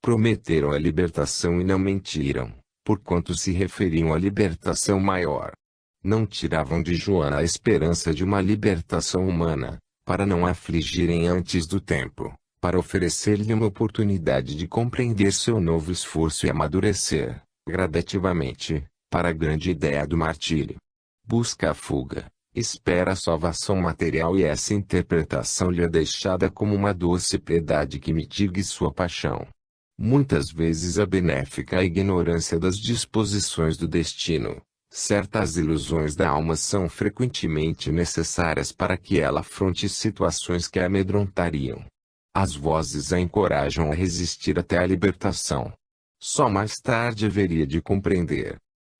Prometeram a libertação e não mentiram, porquanto se referiam à libertação maior. Não tiravam de Joana a esperança de uma libertação humana, para não a afligirem antes do tempo, para oferecer-lhe uma oportunidade de compreender seu novo esforço e amadurecer, gradativamente, para a grande ideia do martírio. Busca a fuga, espera a salvação material e essa interpretação lhe é deixada como uma doce piedade que mitigue sua paixão. Muitas vezes é benéfica a ignorância das disposições do destino. Certas ilusões da alma são frequentemente necessárias para que ela afronte situações que a amedrontariam. As vozes a encorajam a resistir até a libertação. Só mais tarde haveria de compreender.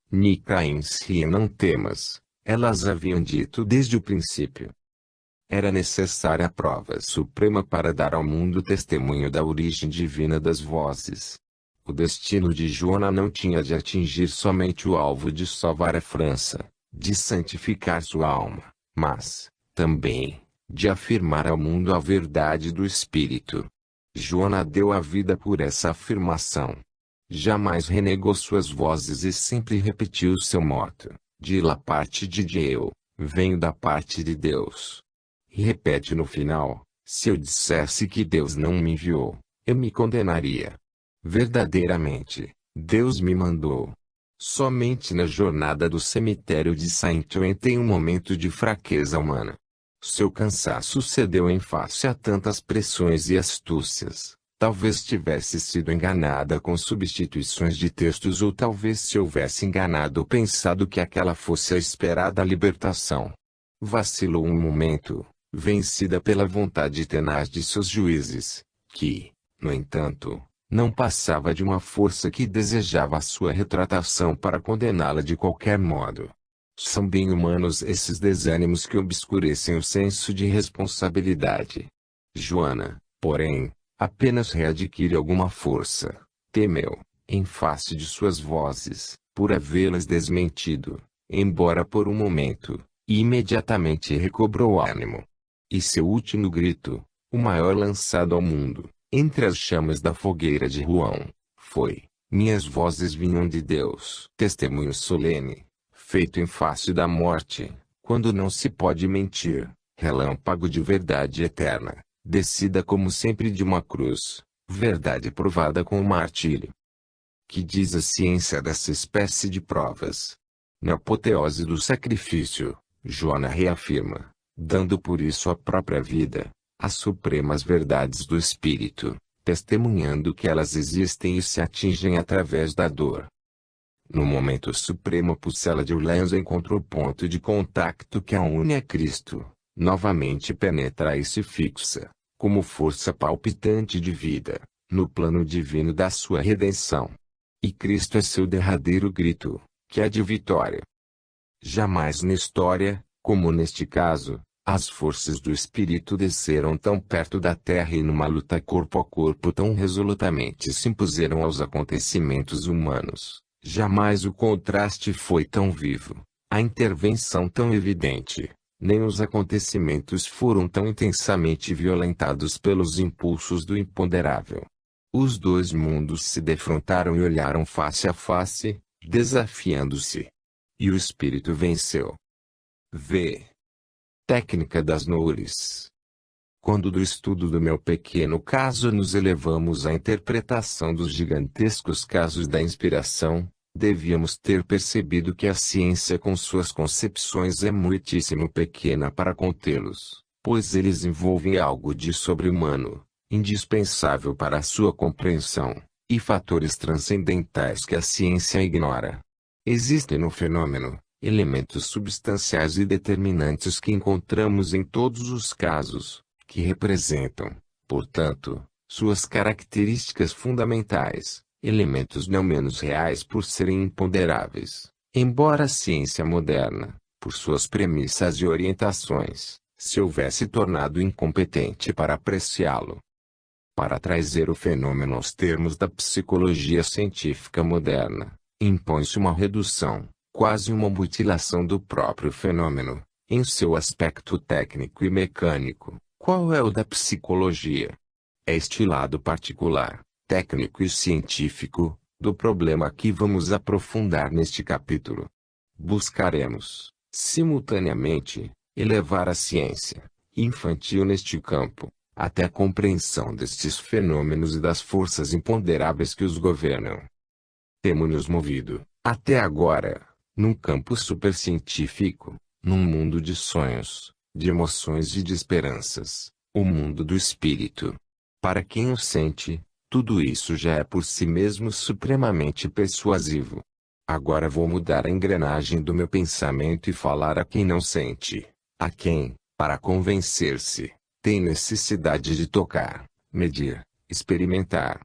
Nicaense, não temas, elas haviam dito desde o princípio. Era necessária a prova suprema para dar ao mundo testemunho da origem divina das vozes. O destino de Joana não tinha de atingir somente o alvo de salvar a França, de santificar sua alma, mas, também, de afirmar ao mundo a verdade do Espírito. Joana deu a vida por essa afirmação. Jamais renegou suas vozes e sempre repetiu seu motto, de la parte de Deus, venho da parte de Deus. E repete no final, se eu dissesse que Deus não me enviou, eu me condenaria. Verdadeiramente, Deus me mandou. Somente na jornada do cemitério de Saint-Ouen tem um momento de fraqueza humana. Seu cansaço cedeu em face a tantas pressões e astúcias. Talvez tivesse sido enganada com substituições de textos ou talvez se houvesse enganado ou pensado que aquela fosse a esperada libertação. Vacilou um momento, vencida pela vontade tenaz de seus juízes, que, no entanto, não passava de uma força que desejava a sua retratação para condená-la de qualquer modo. São bem humanos esses desânimos que obscurecem o senso de responsabilidade. Joana, porém, apenas readquire alguma força. Temeu, em face de suas vozes, por havê-las desmentido, embora por um momento, e imediatamente recobrou ânimo. E seu último grito, o maior lançado ao mundo, entre as chamas da fogueira de Rouen, foi: minhas vozes vinham de Deus. Testemunho solene, feito em face da morte, quando não se pode mentir, relâmpago de verdade eterna, descida como sempre de uma cruz, verdade provada com o martírio. Que diz a ciência dessa espécie de provas? Na apoteose do sacrifício, Joana reafirma, dando por isso a própria vida, as supremas verdades do Espírito, testemunhando que elas existem e se atingem através da dor. No momento supremo a pucela de Orleans encontrou o ponto de contacto que a une a Cristo, novamente penetra e se fixa, como força palpitante de vida, no plano divino da sua redenção. E Cristo é seu derradeiro grito, que é de vitória. Jamais na história, como neste caso, as forças do Espírito desceram tão perto da terra e numa luta corpo a corpo tão resolutamente se impuseram aos acontecimentos humanos. Jamais o contraste foi tão vivo, a intervenção tão evidente, nem os acontecimentos foram tão intensamente violentados pelos impulsos do imponderável. Os dois mundos se defrontaram e olharam face a face, desafiando-se. E o Espírito venceu. V. Técnica das Noures. Quando do estudo do meu pequeno caso nos elevamos à interpretação dos gigantescos casos da inspiração, devíamos ter percebido que a ciência com suas concepções é muitíssimo pequena para contê-los, pois eles envolvem algo de sobre-humano, indispensável para a sua compreensão, e fatores transcendentais que a ciência ignora. Existem no fenômeno elementos substanciais e determinantes que encontramos em todos os casos, que representam, portanto, suas características fundamentais, elementos não menos reais por serem imponderáveis, embora a ciência moderna, por suas premissas e orientações, se houvesse tornado incompetente para apreciá-lo. Para trazer o fenômeno aos termos da psicologia científica moderna, impõe-se uma redução, quase uma mutilação do próprio fenômeno, em seu aspecto técnico e mecânico. Qual é o da psicologia? É este lado particular, técnico e científico, do problema que vamos aprofundar neste capítulo. Buscaremos, simultaneamente, elevar a ciência infantil neste campo, até a compreensão destes fenômenos e das forças imponderáveis que os governam. Temos-nos movido, até agora, num campo supercientífico, num mundo de sonhos, de emoções e de esperanças, o mundo do espírito. Para quem o sente, tudo isso já é por si mesmo supremamente persuasivo. Agora vou mudar a engrenagem do meu pensamento e falar a quem não sente, a quem, para convencer-se, tem necessidade de tocar, medir, experimentar.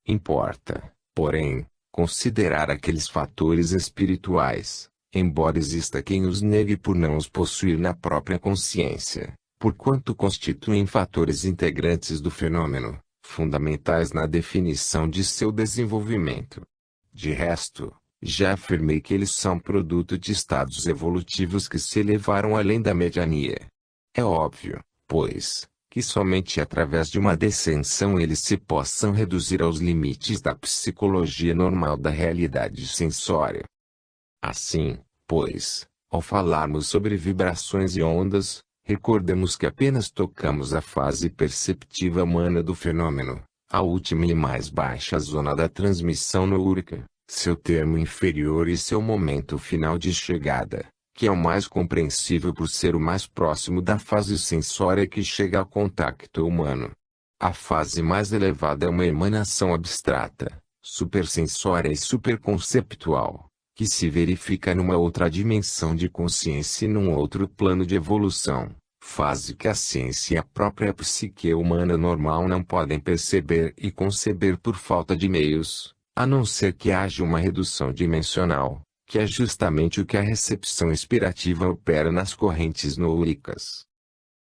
Importa, porém, considerar aqueles fatores espirituais, embora exista quem os negue por não os possuir na própria consciência, porquanto constituem fatores integrantes do fenômeno, fundamentais na definição de seu desenvolvimento. De resto, já afirmei que eles são produto de estados evolutivos que se elevaram além da mediania. É óbvio, pois, que somente através de uma descensão eles se possam reduzir aos limites da psicologia normal da realidade sensória. Assim, pois, ao falarmos sobre vibrações e ondas, recordemos que apenas tocamos a fase perceptiva humana do fenômeno, a última e mais baixa zona da transmissão noúrica, seu termo inferior e seu momento final de chegada, que é o mais compreensível por ser o mais próximo da fase sensória que chega ao contacto humano. A fase mais elevada é uma emanação abstrata, supersensória e superconceptual, que se verifica numa outra dimensão de consciência e num outro plano de evolução, fase que a ciência e a própria psique humana normal não podem perceber e conceber por falta de meios, a não ser que haja uma redução dimensional, que é justamente o que a recepção inspirativa opera nas correntes noúricas.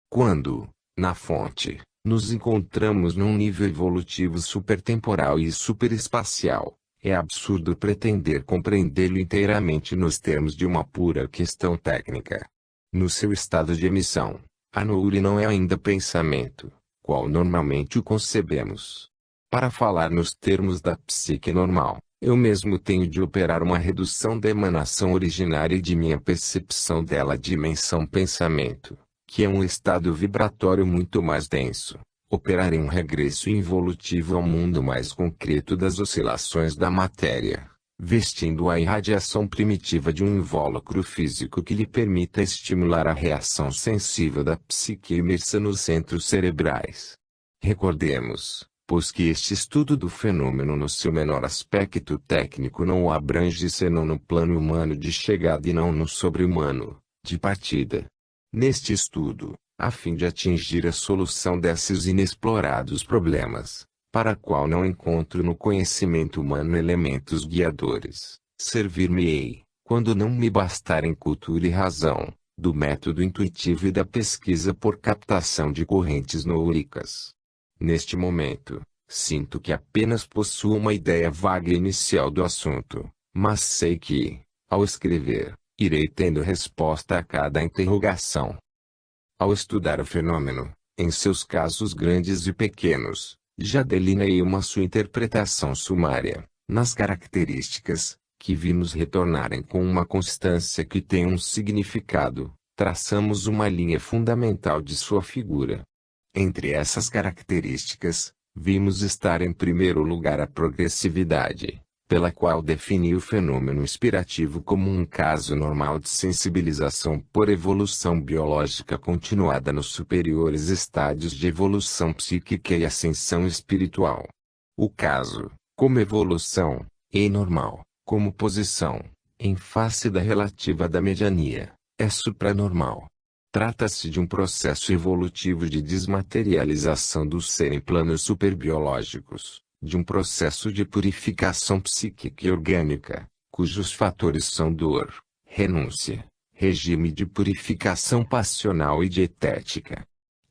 Quando, na fonte, nos encontramos num nível evolutivo supertemporal e superespacial, é absurdo pretender compreendê-lo inteiramente nos termos de uma pura questão técnica. No seu estado de emissão, a nouri não é ainda pensamento, qual normalmente o concebemos. Para falar nos termos da psique normal, eu mesmo tenho de operar uma redução da emanação originária e de minha percepção dela à dimensão pensamento, que é um estado vibratório muito mais denso. Operar em um regresso involutivo ao mundo mais concreto das oscilações da matéria, vestindo a irradiação primitiva de um invólucro físico que lhe permita estimular a reação sensível da psique imersa nos centros cerebrais. Recordemos, pois que este estudo do fenômeno no seu menor aspecto técnico não o abrange senão no plano humano de chegada e não no sobre-humano, de partida. Neste estudo, a fim de atingir a solução desses inexplorados problemas, para a qual não encontro no conhecimento humano elementos guiadores, servir-me-ei, quando não me bastarem cultura e razão, do método intuitivo e da pesquisa por captação de correntes noúricas. Neste momento, sinto que apenas possuo uma ideia vaga inicial do assunto, mas sei que, ao escrever, irei tendo resposta a cada interrogação. Ao estudar o fenômeno, em seus casos grandes e pequenos, já delineei uma sua interpretação sumária, nas características, que vimos retornarem com uma constância que tem um significado, traçamos uma linha fundamental de sua figura. Entre essas características, vimos estar em primeiro lugar a progressividade, pela qual defini o fenômeno inspirativo como um caso normal de sensibilização por evolução biológica continuada nos superiores estádios de evolução psíquica e ascensão espiritual. O caso, como evolução, e normal, como posição, em face da relativa da mediania, é supranormal. Trata-se de um processo evolutivo de desmaterialização do ser em planos superbiológicos, de um processo de purificação psíquica e orgânica, cujos fatores são dor, renúncia, regime de purificação passional e dietética.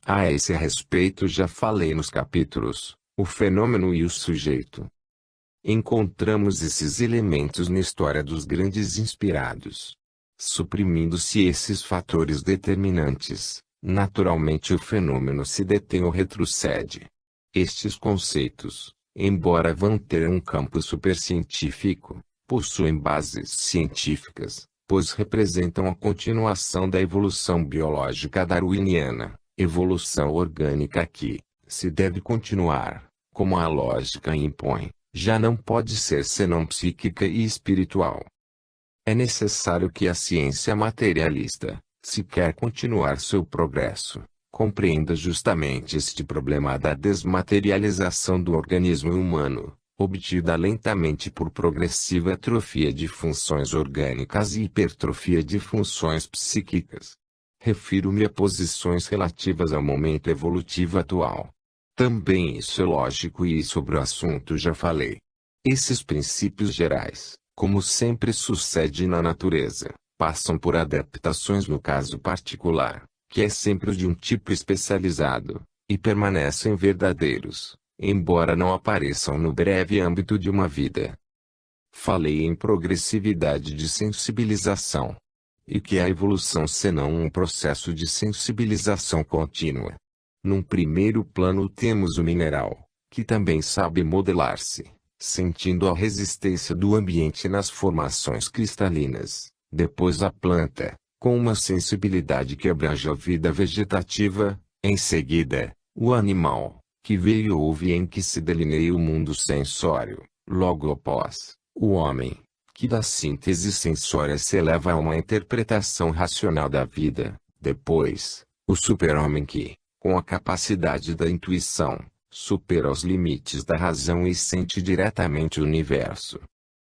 A esse respeito já falei nos capítulos, o fenômeno e o sujeito. Encontramos esses elementos na história dos grandes inspirados. Suprimindo-se esses fatores determinantes, naturalmente o fenômeno se detém ou retrocede. Estes conceitos, embora vão ter um campo supercientífico, possuem bases científicas, pois representam a continuação da evolução biológica darwiniana, evolução orgânica que, se deve continuar, como a lógica impõe, já não pode ser senão psíquica e espiritual. É necessário que a ciência materialista, se quer continuar seu progresso, compreenda justamente este problema da desmaterialização do organismo humano, obtida lentamente por progressiva atrofia de funções orgânicas e hipertrofia de funções psíquicas. Refiro-me a posições relativas ao momento evolutivo atual. Também isso é lógico e sobre o assunto já falei. Esses princípios gerais, como sempre sucede na natureza, passam por adaptações no caso particular, que é sempre de um tipo especializado, e permanecem verdadeiros, embora não apareçam no breve âmbito de uma vida. Falei em progressividade de sensibilização. E que é a evolução senão um processo de sensibilização contínua. Num primeiro plano temos o mineral, que também sabe modelar-se, sentindo a resistência do ambiente nas formações cristalinas. Depois a planta, com uma sensibilidade que abrange a vida vegetativa. Em seguida, o animal, que veio e houve em que se delineia o mundo sensório. Logo após, o homem, que da síntese sensória se eleva a uma interpretação racional da vida. Depois, o super-homem que, com a capacidade da intuição, supera os limites da razão e sente diretamente o universo.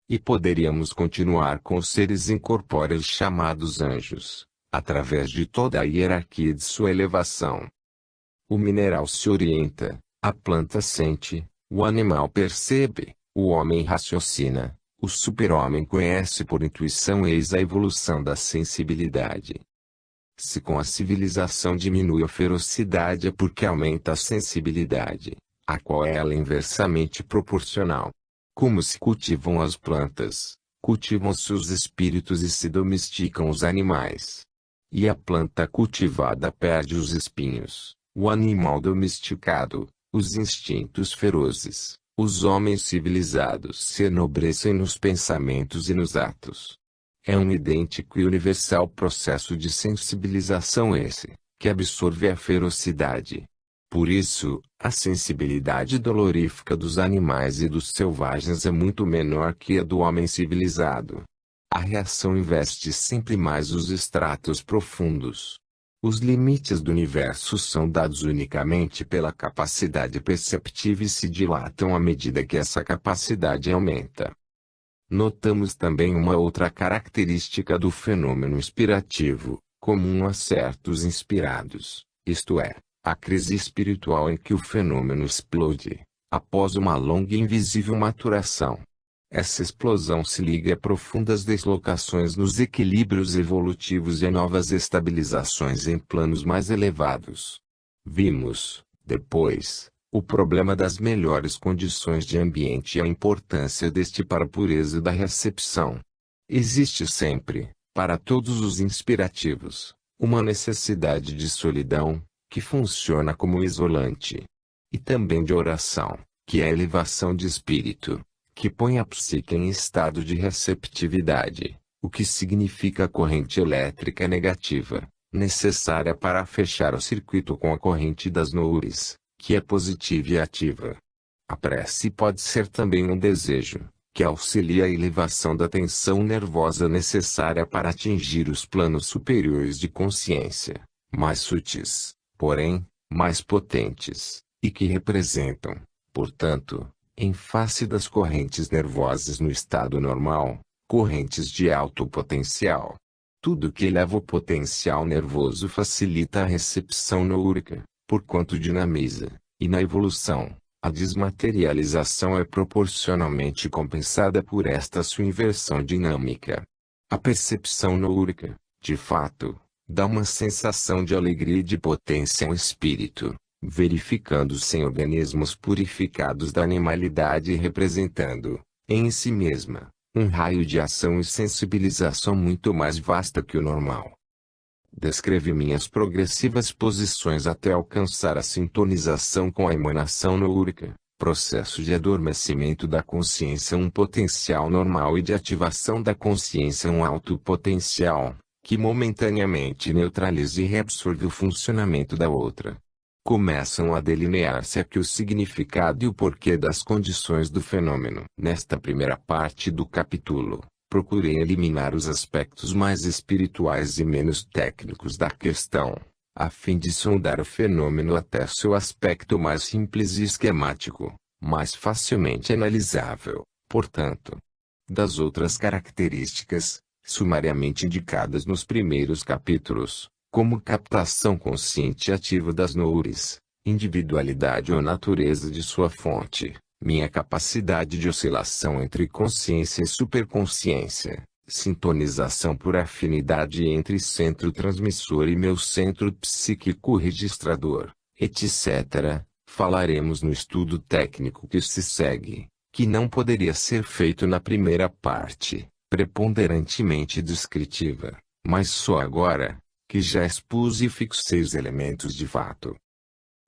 E poderíamos continuar com os seres incorpóreos chamados anjos, através de toda a hierarquia de sua elevação. O mineral se orienta, a planta sente, o animal percebe, o homem raciocina, o super-homem conhece por intuição. Eis a evolução da sensibilidade. Se com a civilização diminui a ferocidade é porque aumenta a sensibilidade, a qual é ela inversamente proporcional. Como se cultivam as plantas, cultivam-se os espíritos e se domesticam os animais. E a planta cultivada perde os espinhos, o animal domesticado, os instintos ferozes. Os homens civilizados se enobrecem nos pensamentos e nos atos. É um idêntico e universal processo de sensibilização esse, que absorve a ferocidade. Por isso, a sensibilidade dolorífica dos animais e dos selvagens é muito menor que a do homem civilizado. A reação investe sempre mais os estratos profundos. Os limites do universo são dados unicamente pela capacidade perceptiva e se dilatam à medida que essa capacidade aumenta. Notamos também uma outra característica do fenômeno inspirativo, comum a certos inspirados, isto é, a crise espiritual em que o fenômeno explode, após uma longa e invisível maturação. Essa explosão se liga a profundas deslocações nos equilíbrios evolutivos e a novas estabilizações em planos mais elevados. Vimos, depois, o problema das melhores condições de ambiente e a importância deste para a pureza da recepção. Existe sempre, para todos os inspirativos, uma necessidade de solidão, que funciona como isolante. E também de oração, que é a elevação de espírito, que põe a psique em estado de receptividade, o que significa a corrente elétrica negativa, necessária para fechar o circuito com a corrente das noures, que é positiva e ativa. A prece pode ser também um desejo, que auxilia a elevação da tensão nervosa necessária para atingir os planos superiores de consciência, mais sutis, porém, mais potentes, e que representam, portanto, em face das correntes nervosas no estado normal, correntes de alto potencial. Tudo que eleva o potencial nervoso facilita a recepção noúrica, porquanto dinamiza, e na evolução, a desmaterialização é proporcionalmente compensada por esta sua inversão dinâmica. A percepção noúrica, de fato, dá uma sensação de alegria e de potência ao espírito, verificando-se em organismos purificados da animalidade e representando, em si mesma, um raio de ação e sensibilização muito mais vasta que o normal. Descrevi minhas progressivas posições até alcançar a sintonização com a emanação noúrica, Processo de adormecimento da consciência, um potencial normal, e de ativação da consciência, um alto potencial, que momentaneamente neutraliza e reabsorve o funcionamento da outra. Começam a delinear-se aqui o significado e o porquê das condições do fenômeno. Nesta primeira parte do capítulo, procurei eliminar os aspectos mais espirituais e menos técnicos da questão, a fim de sondar o fenômeno até seu aspecto mais simples e esquemático, mais facilmente analisável, portanto. Das outras características, sumariamente indicadas nos primeiros capítulos, como captação consciente ativa das noures, individualidade ou natureza de sua fonte, minha capacidade de oscilação entre consciência e superconsciência, sintonização por afinidade entre centro transmissor e meu centro psíquico registrador, etc., falaremos no estudo técnico que se segue, que não poderia ser feito na primeira parte, preponderantemente descritiva, mas só agora, que já expus e fixei os elementos de fato.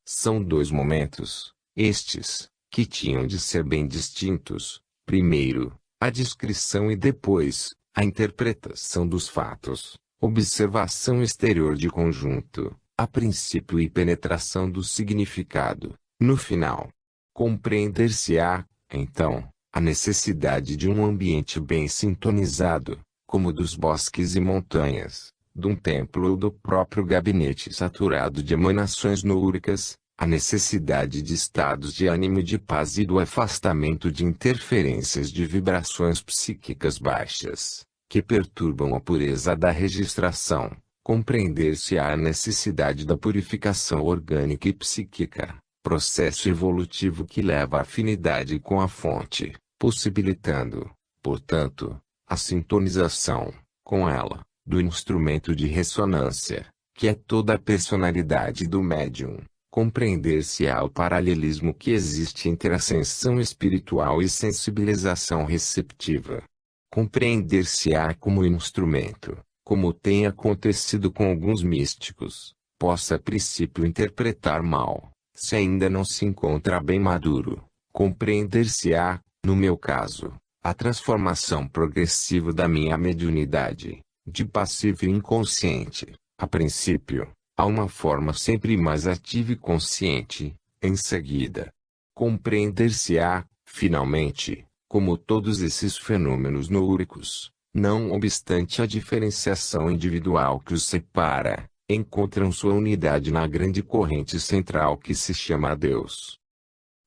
São dois momentos, estes, que tinham de ser bem distintos: primeiro, a descrição, e depois, a interpretação dos fatos, observação exterior de conjunto, a princípio, e penetração do significado, no final. Compreender-se-á, então, a necessidade de um ambiente bem sintonizado, como dos bosques e montanhas, de um templo ou do próprio gabinete saturado de emanações noúricas, a necessidade de estados de ânimo de paz e do afastamento de interferências de vibrações psíquicas baixas, que perturbam a pureza da registração. Compreender-se-á a necessidade da purificação orgânica e psíquica, processo evolutivo que leva à afinidade com a fonte, possibilitando, portanto, a sintonização, com ela, do instrumento de ressonância, que é toda a personalidade do médium. Compreender-se-á o paralelismo que existe entre ascensão espiritual e sensibilização receptiva. Compreender-se-á como instrumento, como tem acontecido com alguns místicos, possa a princípio interpretar mal, se ainda não se encontra bem maduro. Compreender-se-á, no meu caso, a transformação progressiva da minha mediunidade, de passivo e inconsciente, a princípio, a uma forma sempre mais ativa e consciente, em seguida. Compreender-se-á, finalmente, como todos esses fenômenos noúricos, não obstante a diferenciação individual que os separa, encontram sua unidade na grande corrente central que se chama Deus.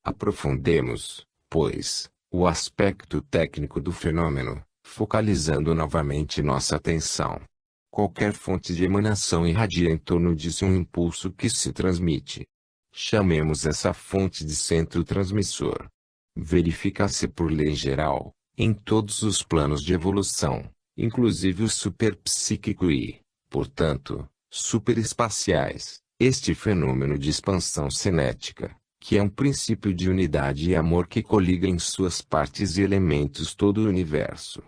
Aprofundemos, pois, o aspecto técnico do fenômeno, focalizando novamente nossa atenção. Qualquer fonte de emanação irradia em torno de si um impulso que se transmite. Chamemos essa fonte de centro transmissor. Verifica-se por lei geral, em todos os planos de evolução, inclusive o superpsíquico e, portanto, superespaciais, este fenômeno de expansão cinética, que é um princípio de unidade e amor que coliga em suas partes e elementos todo o universo.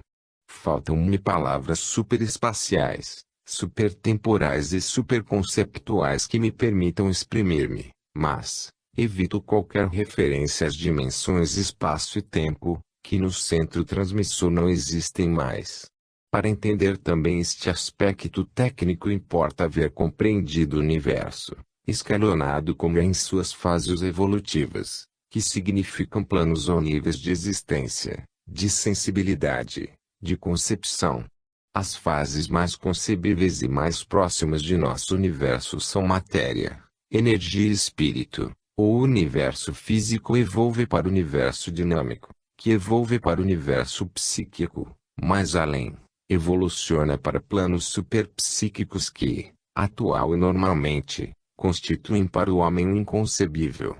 Faltam-me palavras superespaciais, supertemporais e superconceptuais que me permitam exprimir-me, mas evito qualquer referência às dimensões espaço e tempo, que no centro transmissor não existem mais. Para entender também este aspecto técnico importa haver compreendido o universo, escalonado como é em suas fases evolutivas, que significam planos ou níveis de existência, de sensibilidade, de concepção. As fases mais concebíveis e mais próximas de nosso universo são matéria, energia e espírito. O universo físico evolve para o universo dinâmico, que evolve para o universo psíquico, mais além, evoluciona para planos superpsíquicos que, atual e normalmente, constituem para o homem o inconcebível.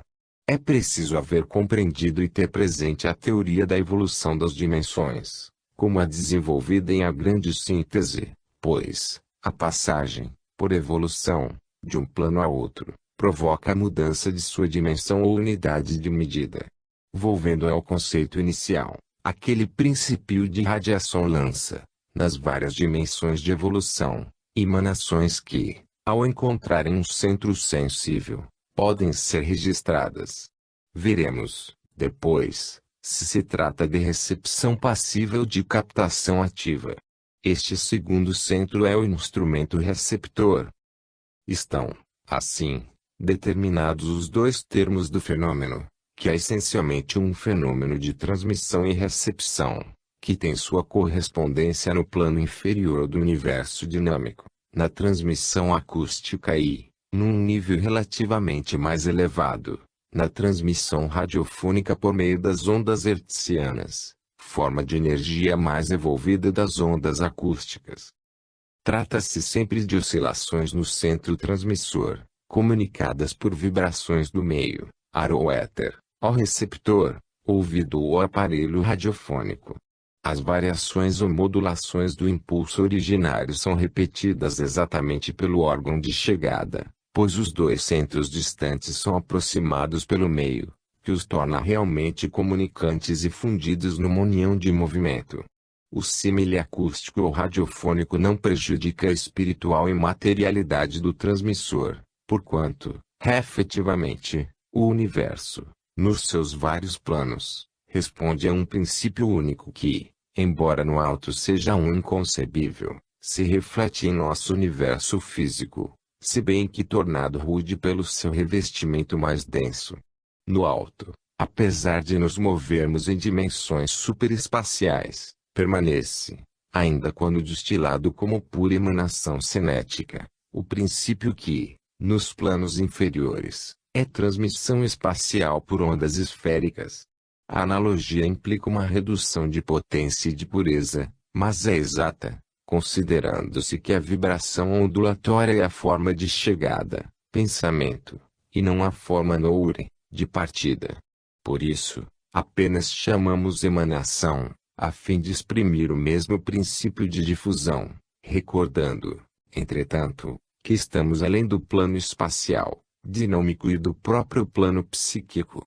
É preciso haver compreendido e ter presente a teoria da evolução das dimensões, como a desenvolvida em A Grande Síntese, pois, a passagem, por evolução, de um plano a outro, provoca a mudança de sua dimensão ou unidade de medida. Volvendo ao conceito inicial, aquele princípio de radiação lança, nas várias dimensões de evolução, emanações que, ao encontrarem um centro sensível, podem ser registradas. Veremos, Depois, se trata de recepção passiva ou de captação ativa. Este segundo centro é o instrumento receptor. Estão, assim, determinados os dois termos do fenômeno, que é essencialmente um fenômeno de transmissão e recepção, que tem sua correspondência no plano inferior do universo dinâmico, na transmissão acústica e, num nível relativamente mais elevado, na transmissão radiofônica por meio das ondas hertzianas, forma de energia mais evolvida das ondas acústicas. Trata-se sempre de oscilações no centro transmissor, comunicadas por vibrações do meio, ar ou éter, ao receptor, ouvido ou aparelho radiofônico. As variações ou modulações do impulso originário são repetidas exatamente pelo órgão de chegada, pois os dois centros distantes são aproximados pelo meio, que os torna realmente comunicantes e fundidos numa união de movimento. O símile acústico ou radiofônico não prejudica a espiritual imaterialidade do transmissor, porquanto, efetivamente, o universo, nos seus vários planos, responde a um princípio único que, embora no alto seja um inconcebível, se reflete em nosso universo físico, se bem que tornado rude pelo seu revestimento mais denso. No alto, apesar de nos movermos em dimensões superespaciais, permanece, ainda quando destilado como pura emanação cinética, o princípio que, nos planos inferiores, é transmissão espacial por ondas esféricas. A analogia implica uma redução de potência e de pureza, mas é exata, considerando-se que a vibração ondulatória é a forma de chegada, pensamento, e não a forma noure, de partida. Por isso, apenas chamamos emanação, a fim de exprimir o mesmo princípio de difusão, recordando, entretanto, que estamos além do plano espacial, dinâmico e do próprio plano psíquico.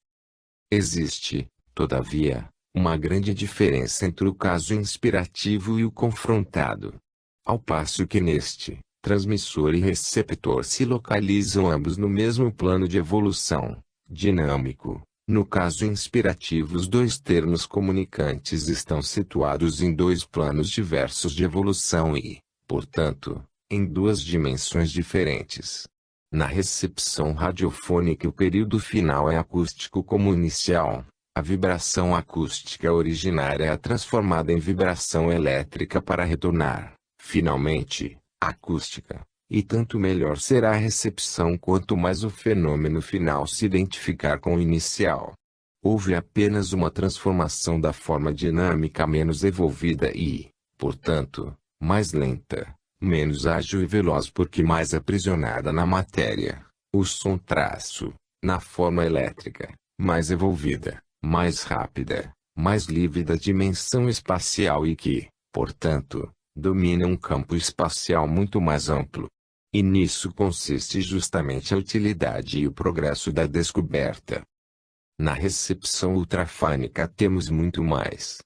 Existe, todavia, uma grande diferença entre o caso inspirativo e o confrontado. Ao passo que neste, transmissor e receptor se localizam ambos no mesmo plano de evolução, dinâmico. No caso inspirativo, os dois termos comunicantes estão situados em dois planos diversos de evolução e, portanto, em duas dimensões diferentes. Na recepção radiofônica, o período final é acústico como o inicial. A vibração acústica originária é transformada em vibração elétrica para retornar, finalmente, acústica. E tanto melhor será a recepção quanto mais o fenômeno final se identificar com o inicial. Houve apenas uma transformação da forma dinâmica menos evolvida e, portanto, mais lenta, menos ágil e veloz porque mais aprisionada na matéria. O som-traço, na forma elétrica, mais evolvida, mais rápida, mais livre da dimensão espacial e que, portanto, domina um campo espacial muito mais amplo. E nisso consiste justamente a utilidade e o progresso da descoberta. Na recepção ultrafônica temos muito mais.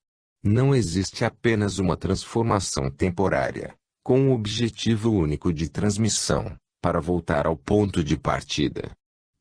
Não existe apenas uma transformação temporária, com o objetivo único de transmissão, para voltar ao ponto de partida.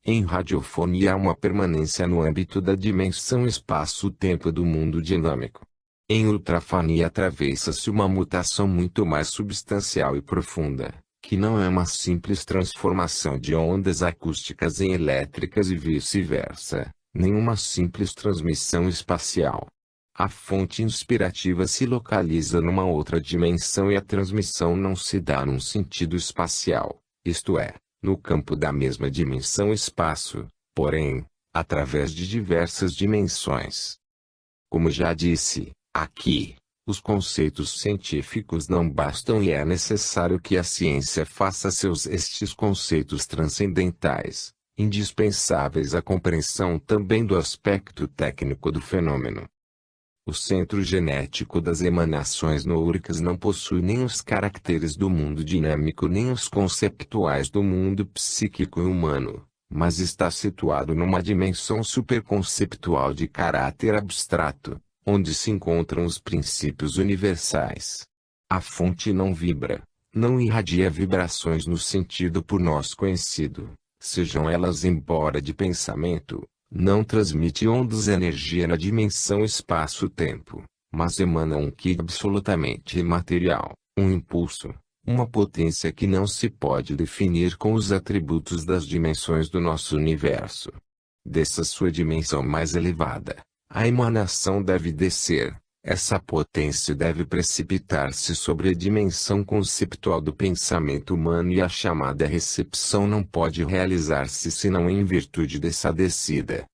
Em radiofonia há uma permanência no âmbito da dimensão espaço-tempo do mundo dinâmico. Em ultrafonia atravessa-se uma mutação muito mais substancial e profunda, que não é uma simples transformação de ondas acústicas em elétricas e vice-versa, nem uma simples transmissão espacial. A fonte inspirativa se localiza numa outra dimensão e a transmissão não se dá num sentido espacial, isto é, no campo da mesma dimensão-espaço, porém, através de diversas dimensões. Como já disse, aqui, os conceitos científicos não bastam e é necessário que a ciência faça estes conceitos transcendentais, indispensáveis à compreensão também do aspecto técnico do fenômeno. O centro genético das emanações noúricas não possui nem os caracteres do mundo dinâmico nem os conceptuais do mundo psíquico e humano, mas está situado numa dimensão superconceptual de caráter abstrato, onde se encontram os princípios universais. A fonte não vibra, não irradia vibrações no sentido por nós conhecido, sejam elas embora de pensamento, Não transmite ondas de energia na dimensão espaço-tempo, mas emana um ki absolutamente imaterial, um impulso, uma potência que não se pode definir com os atributos das dimensões do nosso universo. Dessa sua dimensão mais elevada, a emanação deve descer. Essa potência deve precipitar-se sobre a dimensão conceptual do pensamento humano e a chamada recepção não pode realizar-se senão em virtude dessa descida.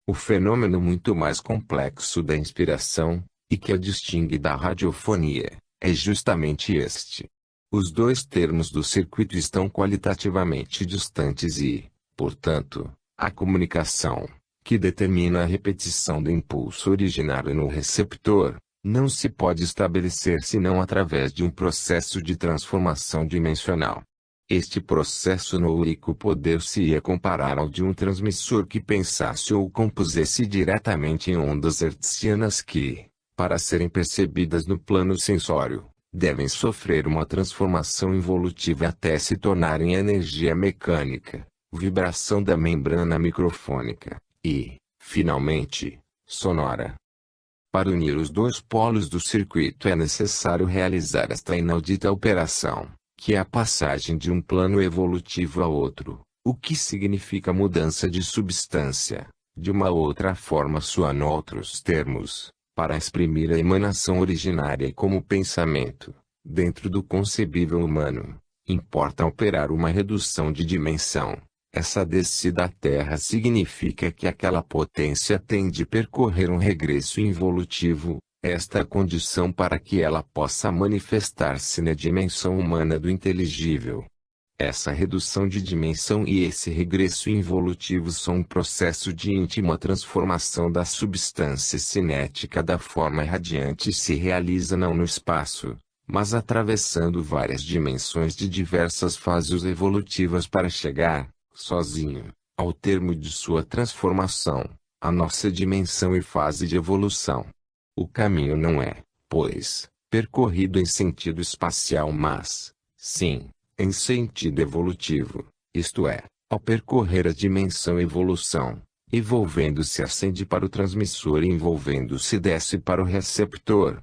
O fenômeno muito mais complexo da inspiração, e que a distingue da radiofonia, é justamente este. Os dois termos do circuito estão qualitativamente distantes e, portanto, a comunicação, que determina a repetição do impulso originário no receptor, não se pode estabelecer senão através de um processo de transformação dimensional. Este processo no único poder-se-ia comparar ao de um transmissor que pensasse ou compusesse diretamente em ondas hertzianas que, para serem percebidas no plano sensório, devem sofrer uma transformação involutiva até se tornarem energia mecânica, vibração da membrana microfônica e, finalmente, sonora. Para unir os dois polos do circuito é necessário realizar esta inaudita operação, que é a passagem de um plano evolutivo a outro, o que significa mudança de substância, de uma outra forma sua noutros termos, para exprimir a emanação originária como pensamento, dentro do concebível humano, importa operar uma redução de dimensão. Essa descida à Terra significa que aquela potência tem de percorrer um regresso involutivo, esta é a condição para que ela possa manifestar-se na dimensão humana do inteligível. Essa redução de dimensão e esse regresso involutivo são um processo de íntima transformação da substância cinética da forma radiante e se realiza não no espaço, mas atravessando várias dimensões de diversas fases evolutivas para chegar, sozinho, ao termo de sua transformação, a nossa dimensão e fase de evolução. O caminho não é, pois, percorrido em sentido espacial mas, sim, em sentido evolutivo, isto é, ao percorrer a dimensão evolução, envolvendo-se ascende para o transmissor e envolvendo-se desce para o receptor.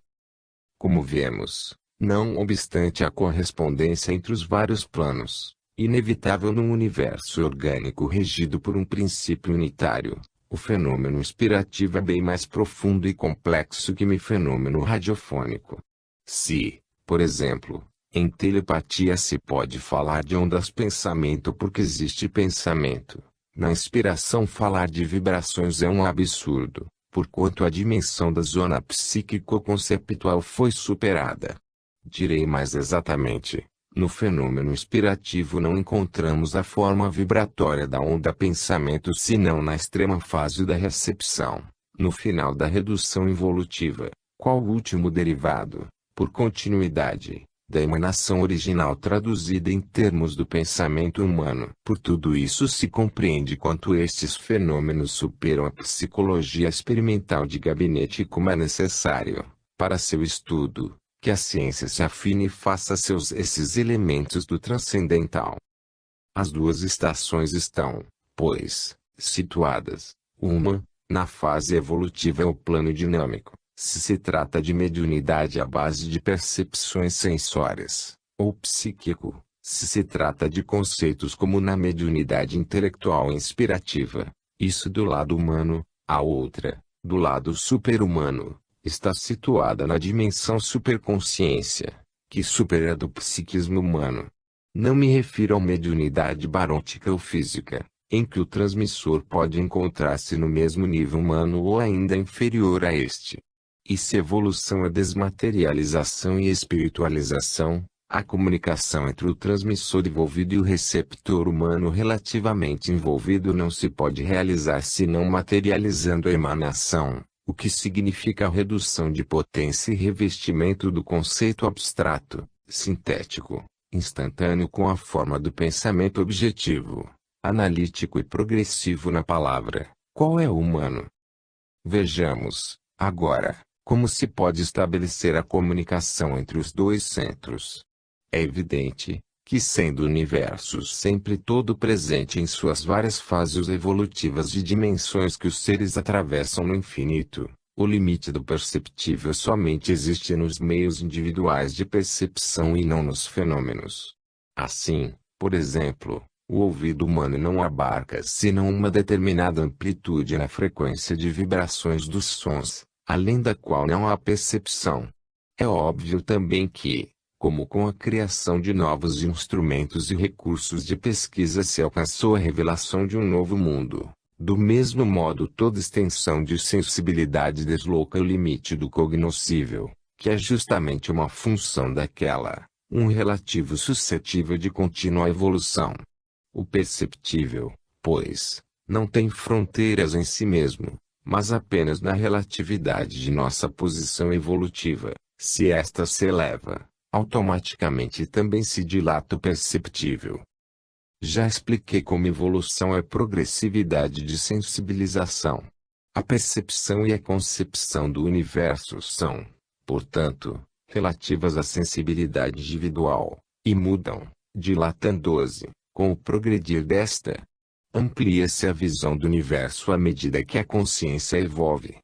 Como vemos, não obstante a correspondência entre os vários planos, inevitável num universo orgânico regido por um princípio unitário, o fenômeno inspirativo é bem mais profundo e complexo que o fenômeno radiofônico. Se, por exemplo, em telepatia se pode falar de ondas pensamento porque existe pensamento, na inspiração falar de vibrações é um absurdo, porquanto a dimensão da zona psíquico-conceptual foi superada. Direi mais exatamente. No fenômeno inspirativo não encontramos a forma vibratória da onda pensamento senão na extrema fase da recepção, no final da redução involutiva, qual último derivado, por continuidade, da emanação original traduzida em termos do pensamento humano. Por tudo isso se compreende quanto estes fenômenos superam a psicologia experimental de gabinete e como é necessário, para seu estudo, que a ciência se afine e faça seus esses elementos do transcendental. As duas estações estão, pois, situadas, uma, na fase evolutiva é o plano dinâmico, se trata de mediunidade à base de percepções sensórias, ou psíquico, se trata de conceitos como na mediunidade intelectual e inspirativa, isso do lado humano, a outra, do lado super-humano, está situada na dimensão superconsciência, que supera do psiquismo humano. Não me refiro à mediunidade barótica ou física, em que o transmissor pode encontrar-se no mesmo nível humano ou ainda inferior a este. E se evolução é desmaterialização e espiritualização, a comunicação entre o transmissor envolvido e o receptor humano relativamente envolvido não se pode realizar senão materializando a emanação, o que significa a redução de potência e revestimento do conceito abstrato, sintético, instantâneo com a forma do pensamento objetivo, analítico e progressivo na palavra. Qual é o humano? Vejamos, agora, como se pode estabelecer a comunicação entre os dois centros. É evidente, que sendo o universo sempre todo presente em suas várias fases evolutivas e dimensões que os seres atravessam no infinito, o limite do perceptível somente existe nos meios individuais de percepção e não nos fenômenos. Assim, por exemplo, o ouvido humano não abarca senão uma determinada amplitude na frequência de vibrações dos sons, além da qual não há percepção. É óbvio também que, como com a criação de novos instrumentos e recursos de pesquisa se alcançou a revelação de um novo mundo, do mesmo modo toda extensão de sensibilidade desloca o limite do cognoscível, que é justamente uma função daquela, um relativo suscetível de contínua evolução. O perceptível, pois, não tem fronteiras em si mesmo, mas apenas na relatividade de nossa posição evolutiva. Se esta se eleva, automaticamente também se dilata o perceptível. Já expliquei como evolução é progressividade de sensibilização. A percepção e a concepção do universo são, portanto, relativas à sensibilidade individual, e mudam, dilatando-se, com o progredir desta. Amplia-se a visão do universo à medida que a consciência evolve.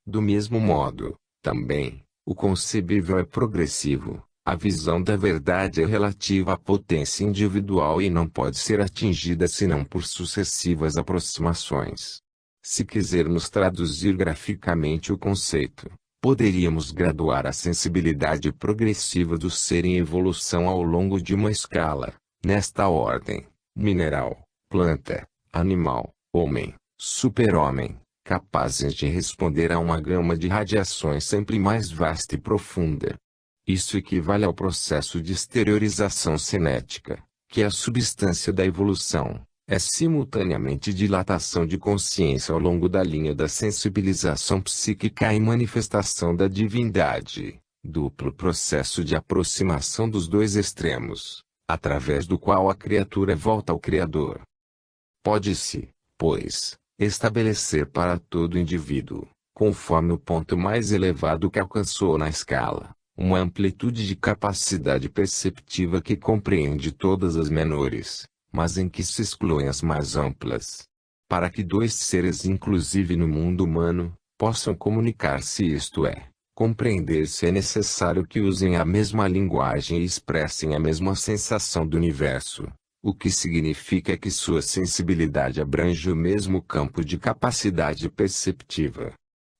Do mesmo modo, também, o concebível é progressivo, a visão da verdade é relativa à potência individual e não pode ser atingida senão por sucessivas aproximações. Se quisermos traduzir graficamente o conceito, poderíamos graduar a sensibilidade progressiva do ser em evolução ao longo de uma escala, nesta ordem: mineral, planta, animal, homem, super-homem, capazes de responder a uma gama de radiações sempre mais vasta e profunda. Isso equivale ao processo de exteriorização cinética, que é a substância da evolução, é simultaneamente dilatação de consciência ao longo da linha da sensibilização psíquica e manifestação da divindade, duplo processo de aproximação dos dois extremos, através do qual a criatura volta ao Criador. Pode-se, pois, estabelecer para todo indivíduo, conforme o ponto mais elevado que alcançou na escala, uma amplitude de capacidade perceptiva que compreende todas as menores, mas em que se excluem as mais amplas. Para que dois seres, inclusive no mundo humano, possam comunicar-se, isto é, compreender-se, é necessário que usem a mesma linguagem e expressem a mesma sensação do universo, o que significa que sua sensibilidade abrange o mesmo campo de capacidade perceptiva.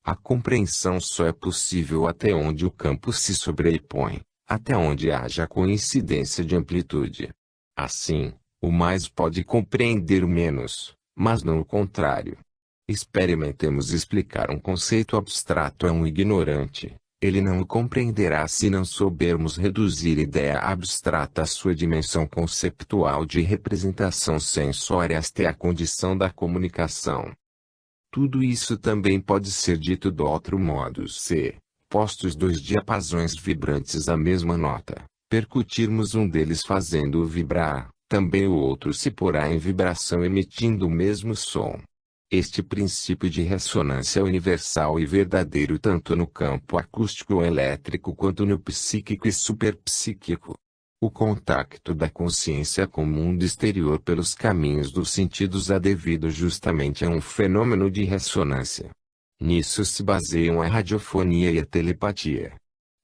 A compreensão só é possível até onde o campo se sobrepõe, até onde haja coincidência de amplitude. Assim, o mais pode compreender o menos, mas não o contrário. Experimentemos explicar um conceito abstrato a um ignorante. Ele não o compreenderá se não soubermos reduzir ideia abstrata à sua dimensão conceptual de representação sensória. Esta é a condição da comunicação. Tudo isso também pode ser dito do outro modo: se, postos dois diapasões vibrantes à mesma nota, percutirmos um deles fazendo-o vibrar, também o outro se porá em vibração emitindo o mesmo som. Este princípio de ressonância é universal e verdadeiro tanto no campo acústico ou elétrico quanto no psíquico e superpsíquico. O contacto da consciência com o mundo exterior pelos caminhos dos sentidos é devido justamente a um fenômeno de ressonância. Nisso se baseiam a radiofonia e a telepatia.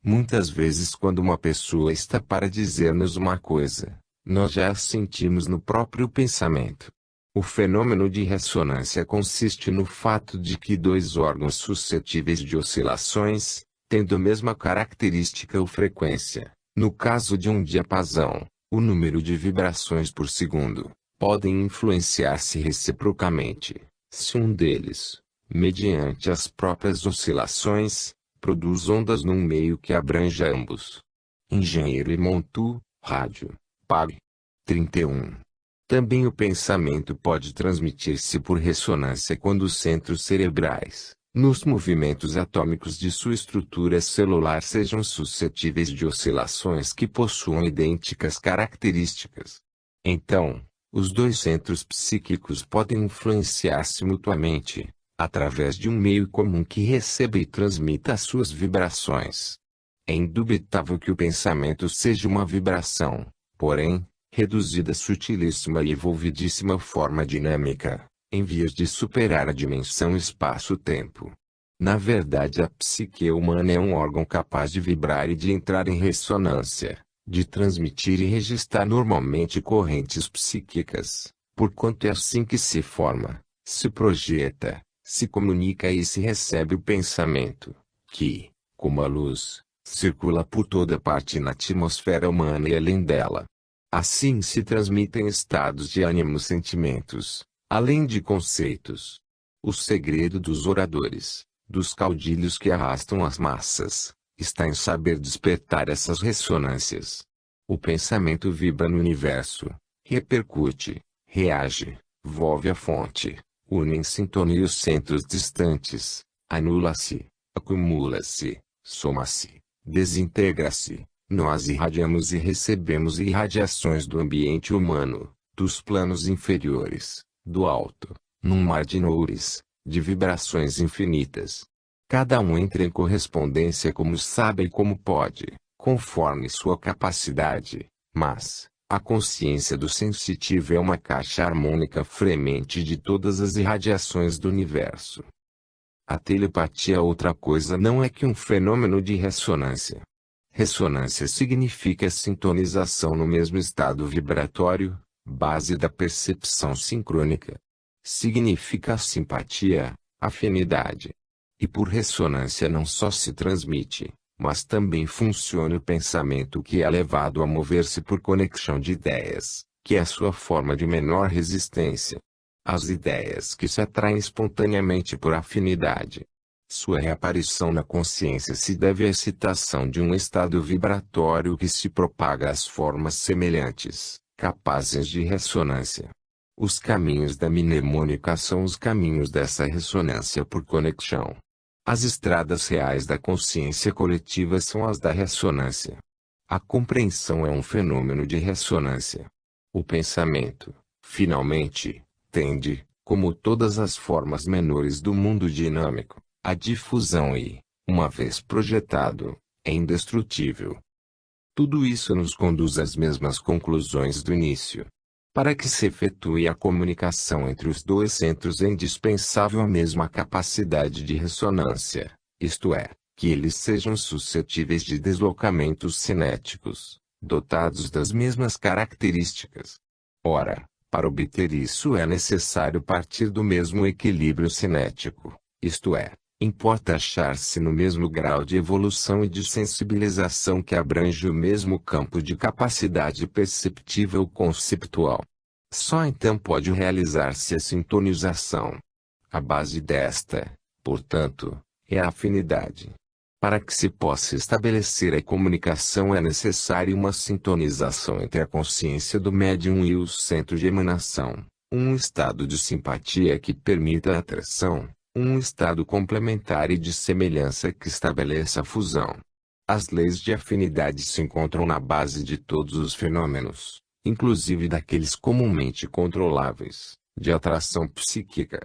Muitas vezes, quando uma pessoa está para dizer-nos uma coisa, nós já a sentimos no próprio pensamento. O fenômeno de ressonância consiste no fato de que dois órgãos suscetíveis de oscilações, tendo a mesma característica ou frequência, no caso de um diapasão, o número de vibrações por segundo, podem influenciar-se reciprocamente, se um deles, mediante as próprias oscilações, produz ondas num meio que abranja ambos. Engenheiro e Montu, Rádio, Pag. 31. Também o pensamento pode transmitir-se por ressonância quando os centros cerebrais, nos movimentos atômicos de sua estrutura celular, sejam suscetíveis de oscilações que possuam idênticas características. Então, os dois centros psíquicos podem influenciar-se mutuamente, através de um meio comum que receba e transmita as suas vibrações. É indubitável que o pensamento seja uma vibração, porém, reduzida sutilíssima e evolvidíssima forma dinâmica, em vias de superar a dimensão espaço-tempo. Na verdade, a psique humana é um órgão capaz de vibrar e de entrar em ressonância, de transmitir e registrar normalmente correntes psíquicas, porquanto é assim que se forma, se projeta, se comunica e se recebe o pensamento, que, como a luz, circula por toda parte na atmosfera humana e além dela. Assim se transmitem estados de ânimo e sentimentos, além de conceitos. O segredo dos oradores, dos caudilhos que arrastam as massas, está em saber despertar essas ressonâncias. O pensamento vibra no universo, repercute, reage, volve a fonte, une em sintonia os centros distantes, anula-se, acumula-se, soma-se, desintegra-se. Nós irradiamos e recebemos irradiações do ambiente humano, dos planos inferiores, do alto, num mar de noures, de vibrações infinitas. Cada um entra em correspondência como sabe e como pode, conforme sua capacidade, mas a consciência do sensitivo é uma caixa harmônica fremente de todas as irradiações do universo. A telepatia outra coisa não é que um fenômeno de ressonância. Ressonância significa sintonização no mesmo estado vibratório, base da percepção sincrônica. Significa simpatia, afinidade. E por ressonância não só se transmite, mas também funciona o pensamento que é levado a mover-se por conexão de ideias, que é a sua forma de menor resistência. As ideias que se atraem espontaneamente por afinidade. Sua reaparição na consciência se deve à excitação de um estado vibratório que se propaga às formas semelhantes, capazes de ressonância. Os caminhos da mnemônica são os caminhos dessa ressonância por conexão. As estradas reais da consciência coletiva são as da ressonância. A compreensão é um fenômeno de ressonância. O pensamento, finalmente, tende, como todas as formas menores do mundo dinâmico, a difusão e, uma vez projetado, é indestrutível. Tudo isso nos conduz às mesmas conclusões do início. Para que se efetue a comunicação entre os dois centros é indispensável a mesma capacidade de ressonância, isto é, que eles sejam suscetíveis de deslocamentos cinéticos, dotados das mesmas características. Ora, para obter isso é necessário partir do mesmo equilíbrio cinético, isto é, importa achar-se no mesmo grau de evolução e de sensibilização que abrange o mesmo campo de capacidade perceptível ou conceptual. Só então pode realizar-se a sintonização. A base desta, portanto, é a afinidade. Para que se possa estabelecer a comunicação é necessária uma sintonização entre a consciência do médium e o centro de emanação, um estado de simpatia que permita a atração. Um estado complementar e de semelhança que estabeleça a fusão. As leis de afinidade se encontram na base de todos os fenômenos, inclusive daqueles comumente controláveis, de atração psíquica.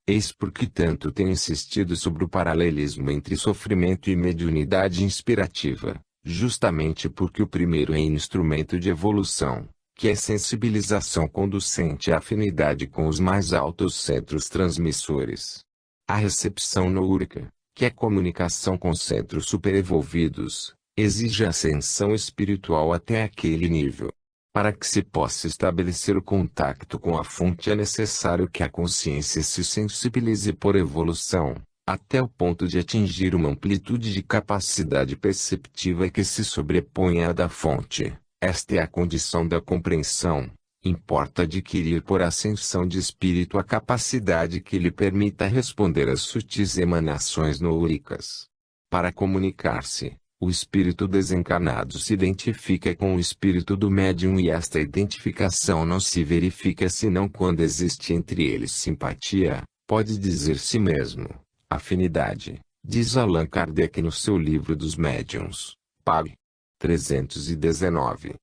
Eis por que tanto tenho insistido sobre o paralelismo entre sofrimento e mediunidade inspirativa, justamente porque o primeiro é instrumento de evolução, que é sensibilização conducente à afinidade com os mais altos centros transmissores. A recepção noúrica, que é comunicação com centros superevolvidos, exige ascensão espiritual até aquele nível. Para que se possa estabelecer o contato com a fonte é necessário que a consciência se sensibilize por evolução, até o ponto de atingir uma amplitude de capacidade perceptiva que se sobreponha à da fonte. Esta é a condição da compreensão. Importa adquirir por ascensão de espírito a capacidade que lhe permita responder às sutis emanações noúricas. Para comunicar-se, o espírito desencarnado se identifica com o espírito do médium e esta identificação não se verifica senão quando existe entre eles simpatia, pode dizer-se mesmo, afinidade, diz Allan Kardec no seu livro dos médiuns, pág. 319.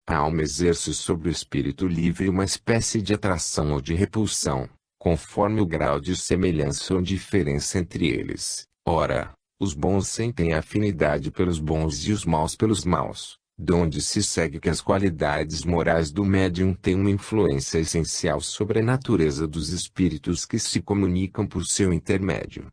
A alma exerce sobre o espírito livre uma espécie de atração ou de repulsão, conforme o grau de semelhança ou diferença entre eles. Ora, os bons sentem afinidade pelos bons e os maus pelos maus, donde se segue que as qualidades morais do médium têm uma influência essencial sobre a natureza dos espíritos que se comunicam por seu intermédio.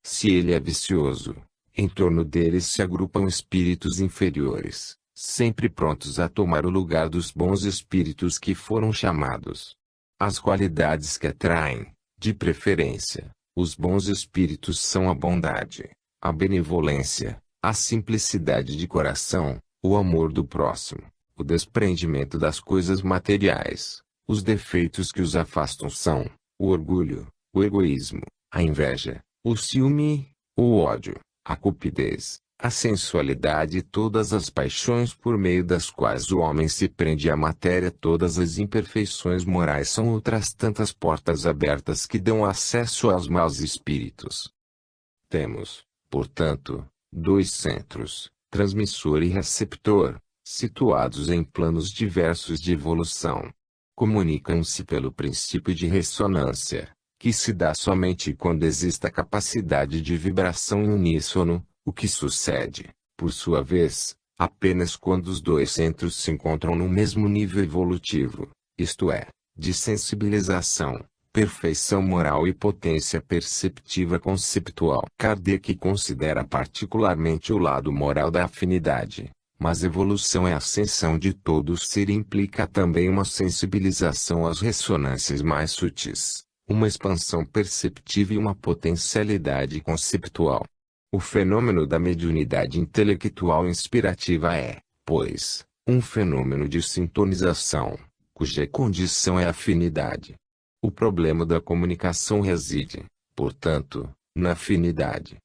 Se ele é vicioso, em torno dele se agrupam espíritos inferiores, sempre prontos a tomar o lugar dos bons espíritos que foram chamados. As qualidades que atraem, de preferência, os bons espíritos são a bondade, a benevolência, a simplicidade de coração, o amor do próximo, o desprendimento das coisas materiais. Os defeitos que os afastam são o orgulho, o egoísmo, a inveja, o ciúme, o ódio, a cupidez, a sensualidade e todas as paixões por meio das quais o homem se prende à matéria. Todas as imperfeições morais são outras tantas portas abertas que dão acesso aos maus espíritos. Temos, portanto, dois centros, transmissor e receptor, situados em planos diversos de evolução. Comunicam-se pelo princípio de ressonância, que se dá somente quando existe a capacidade de vibração em uníssono, o que sucede, por sua vez, apenas quando os dois centros se encontram no mesmo nível evolutivo, isto é, de sensibilização, perfeição moral e potência perceptiva conceptual. Kardec considera particularmente o lado moral da afinidade, mas evolução é a ascensão de todo o ser e implica também uma sensibilização às ressonâncias mais sutis, uma expansão perceptiva e uma potencialidade conceptual. O fenômeno da mediunidade intelectual inspirativa é, pois, um fenômeno de sintonização, cuja condição é a afinidade. O problema da comunicação reside, portanto, na afinidade.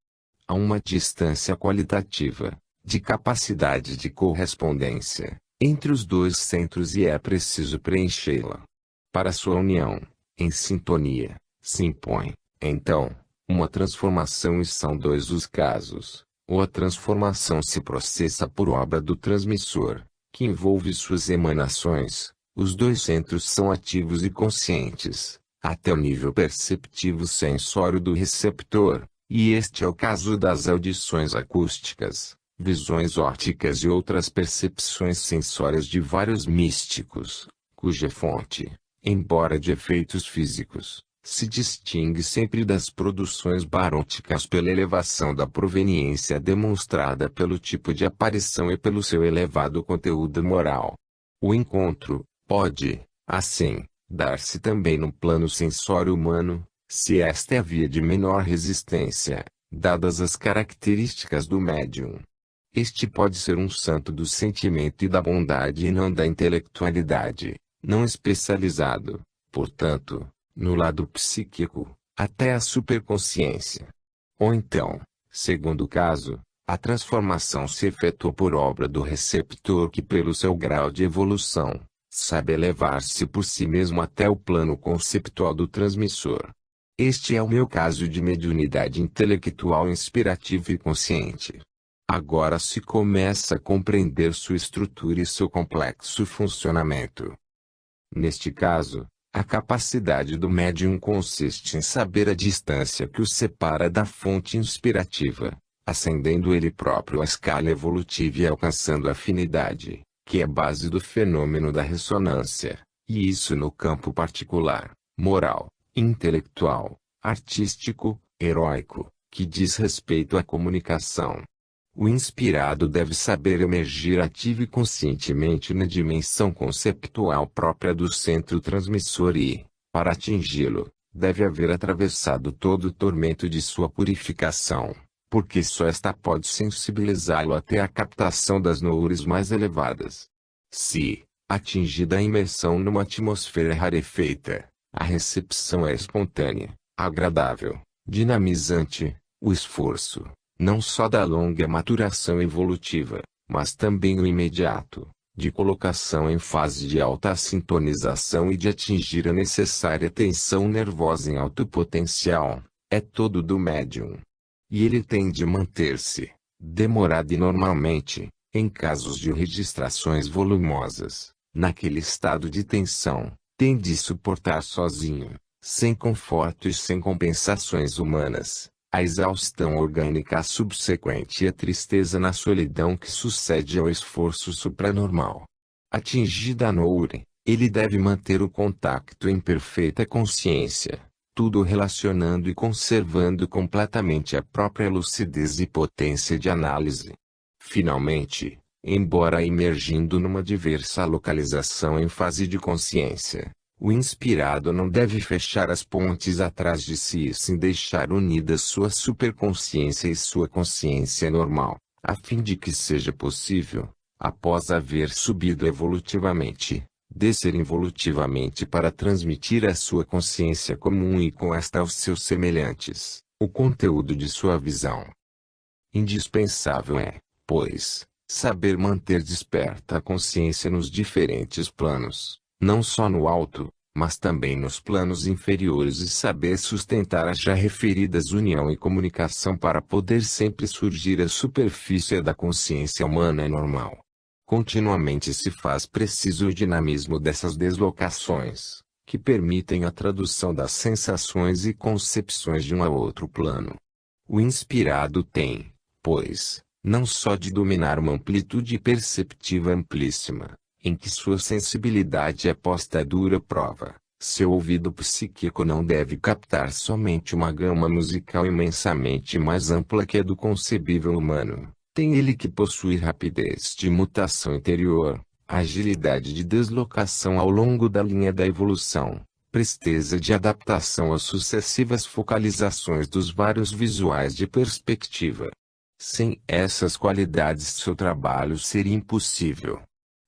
Há uma distância qualitativa, de capacidade de correspondência, entre os dois centros e é preciso preenchê-la. Para sua união, em sintonia, se impõe, então, uma transformação e são dois os casos. Ou a transformação se processa por obra do transmissor, que envolve suas emanações. Os dois centros são ativos e conscientes, até o nível perceptivo sensório do receptor, e este é o caso das audições acústicas, visões ópticas e outras percepções sensórias de vários místicos, cuja fonte, embora de efeitos físicos, se distingue sempre das produções barôticas pela elevação da proveniência demonstrada pelo tipo de aparição e pelo seu elevado conteúdo moral. O encontro pode, assim, dar-se também no plano sensório humano, se esta é a via de menor resistência, dadas as características do médium. Este pode ser um santo do sentimento e da bondade e não da intelectualidade, não especializado, portanto, no lado psíquico, até a superconsciência. Ou então, segundo caso, a transformação se efetua por obra do receptor que pelo seu grau de evolução, sabe elevar-se por si mesmo até o plano conceptual do transmissor. Este é o meu caso de mediunidade intelectual inspirativa e consciente. Agora se começa a compreender sua estrutura e seu complexo funcionamento. Neste caso, a capacidade do médium consiste em saber a distância que o separa da fonte inspirativa, ascendendo ele próprio a escala evolutiva e alcançando a afinidade, que é base do fenômeno da ressonância, e isso no campo particular, moral, intelectual, artístico, heróico, que diz respeito à comunicação. O inspirado deve saber emergir ativo e conscientemente na dimensão conceptual própria do centro transmissor e, para atingi-lo, deve haver atravessado todo o tormento de sua purificação, porque só esta pode sensibilizá-lo até a captação das noures mais elevadas. Se, atingida a imersão numa atmosfera rarefeita, a recepção é espontânea, agradável, dinamizante, o esforço, não só da longa maturação evolutiva, mas também o imediato, de colocação em fase de alta sintonização e de atingir a necessária tensão nervosa em alto potencial, é todo do médium. E ele tem de manter-se, demorado e normalmente, em casos de registrações volumosas, naquele estado de tensão, tem de suportar sozinho, sem conforto e sem compensações humanas, A exaustão orgânica subsequente e a tristeza na solidão que sucede ao esforço supranormal. Atingida a noure, ele deve manter o contacto em perfeita consciência, tudo relacionando e conservando completamente a própria lucidez e potência de análise. Finalmente, embora emergindo numa diversa localização em fase de consciência, o inspirado não deve fechar as pontes atrás de si e sim deixar unidas sua superconsciência e sua consciência normal, a fim de que seja possível, após haver subido evolutivamente, descer involutivamente para transmitir à sua consciência comum e com esta aos seus semelhantes, o conteúdo de sua visão. Indispensável é, pois, saber manter desperta a consciência nos diferentes planos, não só no alto, mas também nos planos inferiores e saber sustentar as já referidas união e comunicação para poder sempre surgir à superfície da consciência humana normal. Continuamente se faz preciso o dinamismo dessas deslocações, que permitem a tradução das sensações e concepções de um a outro plano. O inspirado tem, pois, não só de dominar uma amplitude perceptiva amplíssima, em que sua sensibilidade é posta à dura prova, seu ouvido psíquico não deve captar somente uma gama musical imensamente mais ampla que a do concebível humano. Tem ele que possuir rapidez de mutação interior, agilidade de deslocação ao longo da linha da evolução, presteza de adaptação às sucessivas focalizações dos vários visuais de perspectiva. Sem essas qualidades seu trabalho seria impossível.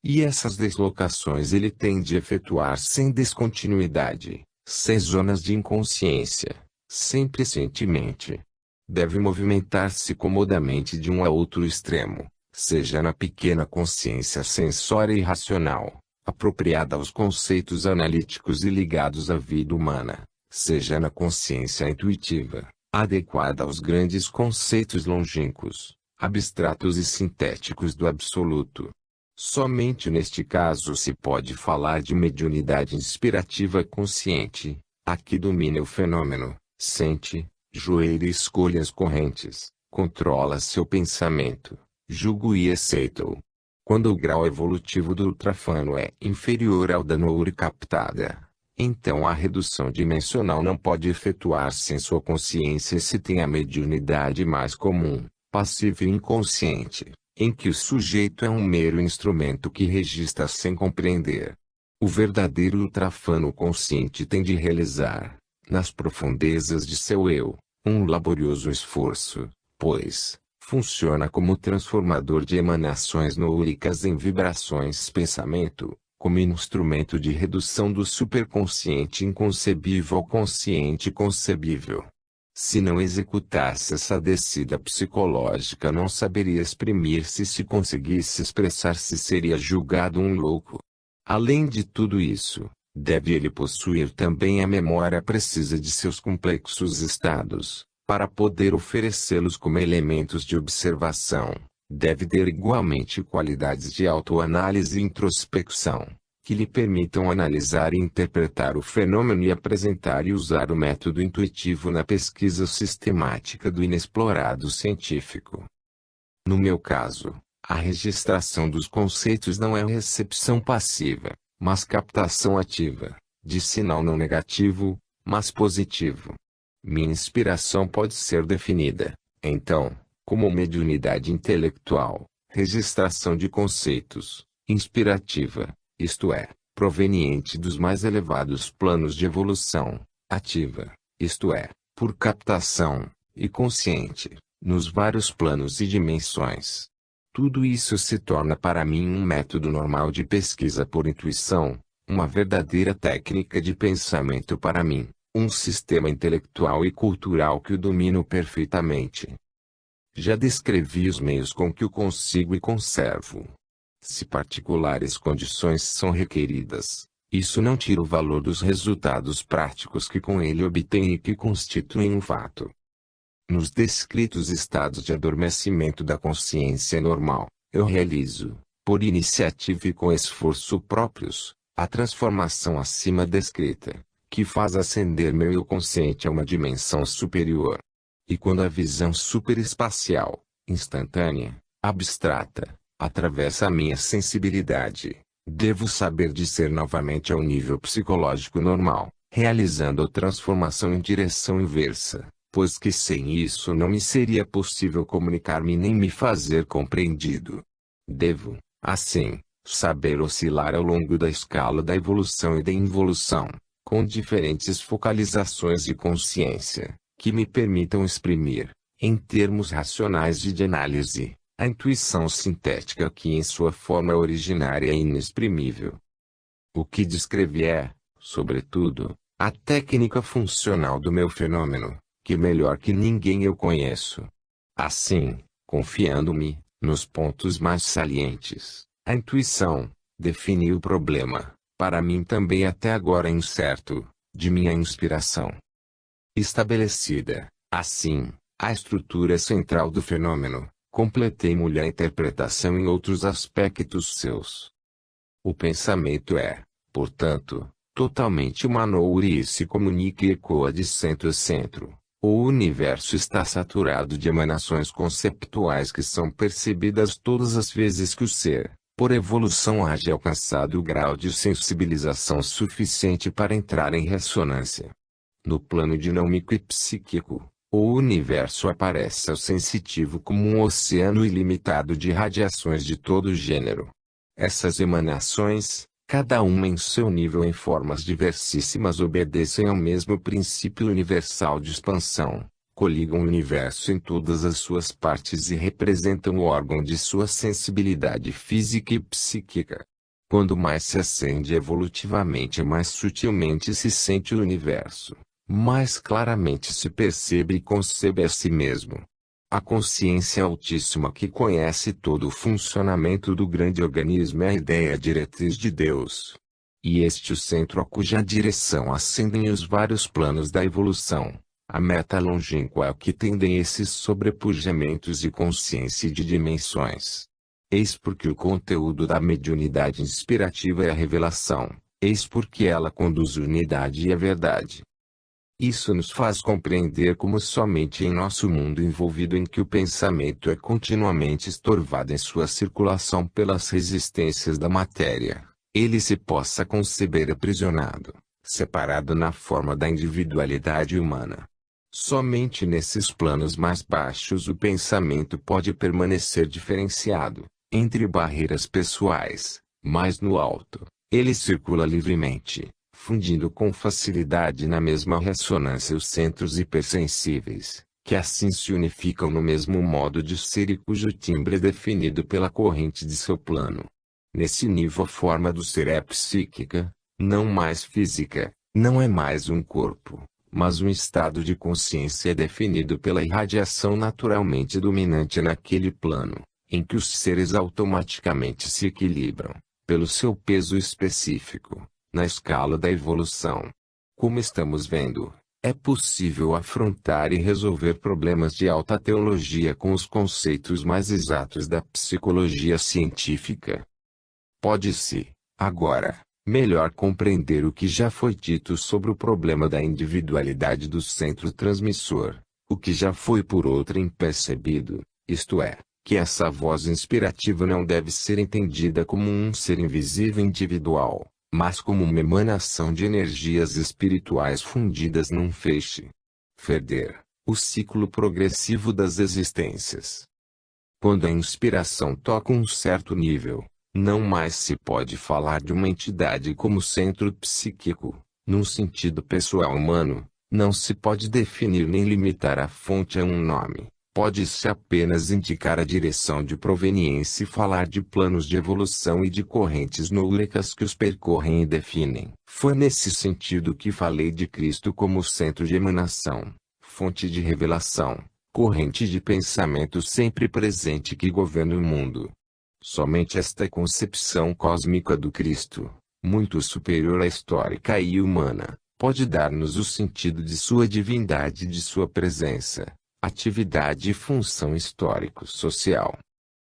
E essas deslocações ele tem de efetuar sem descontinuidade, sem zonas de inconsciência, sempre cientemente. Deve movimentar-se comodamente de um a outro extremo, seja na pequena consciência sensória e racional, apropriada aos conceitos analíticos e ligados à vida humana, seja na consciência intuitiva, adequada aos grandes conceitos longínquos, abstratos e sintéticos do absoluto. Somente neste caso se pode falar de mediunidade inspirativa consciente, a que domina o fenômeno, sente, joelha e escolhe as correntes, controla seu pensamento, julga e aceita-o. Quando o grau evolutivo do ultrafano é inferior ao da noure captada, então a redução dimensional não pode efetuar-se em sua consciência se tem a mediunidade mais comum, passiva e inconsciente, em que o sujeito é um mero instrumento que registra sem compreender. O verdadeiro ultrafano consciente tem de realizar, nas profundezas de seu eu, um laborioso esforço, pois, funciona como transformador de emanações noúricas em vibrações pensamento, como instrumento de redução do superconsciente inconcebível ao consciente concebível. Se não executasse essa descida psicológica não saberia exprimir-se e se conseguisse expressar-se seria julgado um louco. Além de tudo isso, deve ele possuir também a memória precisa de seus complexos estados, para poder oferecê-los como elementos de observação. Deve ter igualmente qualidades de autoanálise e introspecção, que lhe permitam analisar e interpretar o fenômeno e apresentar e usar o método intuitivo na pesquisa sistemática do inexplorado científico. No meu caso, a registração dos conceitos não é recepção passiva, mas captação ativa, de sinal não negativo, mas positivo. Minha inspiração pode ser definida, então, como mediunidade intelectual, registração de conceitos, inspirativa, isto é, proveniente dos mais elevados planos de evolução, ativa, isto é, por captação, e consciente, nos vários planos e dimensões. Tudo isso se torna para mim um método normal de pesquisa por intuição, uma verdadeira técnica de pensamento para mim, um sistema intelectual e cultural que o domino perfeitamente. Já descrevi os meios com que o consigo e conservo. Se particulares condições são requeridas, isso não tira o valor dos resultados práticos que com ele obtenho e que constituem um fato. Nos descritos estados de adormecimento da consciência normal, eu realizo, por iniciativa e com esforço próprios, a transformação acima descrita, que faz ascender meu eu consciente a uma dimensão superior. E quando a visão superespacial, instantânea, abstrata, atravessa a minha sensibilidade, devo saber descer novamente ao nível psicológico normal, realizando a transformação em direção inversa, pois que sem isso não me seria possível comunicar-me nem me fazer compreendido. Devo, assim, saber oscilar ao longo da escala da evolução e da involução, com diferentes focalizações de consciência, que me permitam exprimir, em termos racionais e de análise, a intuição sintética que em sua forma originária é inexprimível. O que descrevi é, sobretudo, a técnica funcional do meu fenômeno, que melhor que ninguém eu conheço. Assim, confiando-me, nos pontos mais salientes, a intuição, defini o problema, para mim também até agora incerto, de minha inspiração. Estabelecida, assim, a estrutura central do fenômeno, completei-lhe a interpretação em outros aspectos seus. O pensamento é, portanto, totalmente humanoide e se comunica e ecoa de centro a centro. O universo está saturado de emanações conceptuais que são percebidas todas as vezes que o ser, por evolução, haja alcançado o grau de sensibilização suficiente para entrar em ressonância. No plano dinâmico e psíquico, o universo aparece ao sensitivo como um oceano ilimitado de radiações de todo gênero. Essas emanações, cada uma em seu nível em formas diversíssimas, obedecem ao mesmo princípio universal de expansão, coligam o universo em todas as suas partes e representam o órgão de sua sensibilidade física e psíquica. Quando mais se acende evolutivamente, mais sutilmente se sente o universo, mais claramente se percebe e concebe a si mesmo. A consciência altíssima que conhece todo o funcionamento do grande organismo é a ideia diretriz de Deus. E este o centro a cuja direção ascendem os vários planos da evolução, a meta longínqua a que tendem esses sobrepujamentos de consciência e de dimensões. Eis porque o conteúdo da mediunidade inspirativa é a revelação, eis porque ela conduz a unidade e a verdade. Isso nos faz compreender como somente em nosso mundo envolvido em que o pensamento é continuamente estorvado em sua circulação pelas resistências da matéria, ele se possa conceber aprisionado, separado na forma da individualidade humana. Somente nesses planos mais baixos o pensamento pode permanecer diferenciado, entre barreiras pessoais, mas no alto, ele circula livremente, fundindo com facilidade na mesma ressonância os centros hipersensíveis, que assim se unificam no mesmo modo de ser e cujo timbre é definido pela corrente de seu plano. Nesse nível a forma do ser é psíquica, não mais física, não é mais um corpo, mas um estado de consciência definido pela irradiação naturalmente dominante naquele plano, em que os seres automaticamente se equilibram, pelo seu peso específico, na escala da evolução. Como estamos vendo, é possível afrontar e resolver problemas de alta teologia com os conceitos mais exatos da psicologia científica. Pode-se, agora, melhor compreender o que já foi dito sobre o problema da individualidade do centro transmissor, o que já foi por outrem percebido, isto é, que essa voz inspirativa não deve ser entendida como um ser invisível individual, mas como uma emanação de energias espirituais fundidas num feixe. Ferder, o ciclo progressivo das existências. Quando a inspiração toca um certo nível, não mais se pode falar de uma entidade como centro psíquico, num sentido pessoal humano, não se pode definir nem limitar a fonte a um nome. Pode-se apenas indicar a direção de proveniência e falar de planos de evolução e de correntes núcleas que os percorrem e definem. Foi nesse sentido que falei de Cristo como centro de emanação, fonte de revelação, corrente de pensamento sempre presente que governa o mundo. Somente esta concepção cósmica do Cristo, muito superior à histórica e humana, pode dar-nos o sentido de sua divindade e de sua presença, atividade e função histórico-social.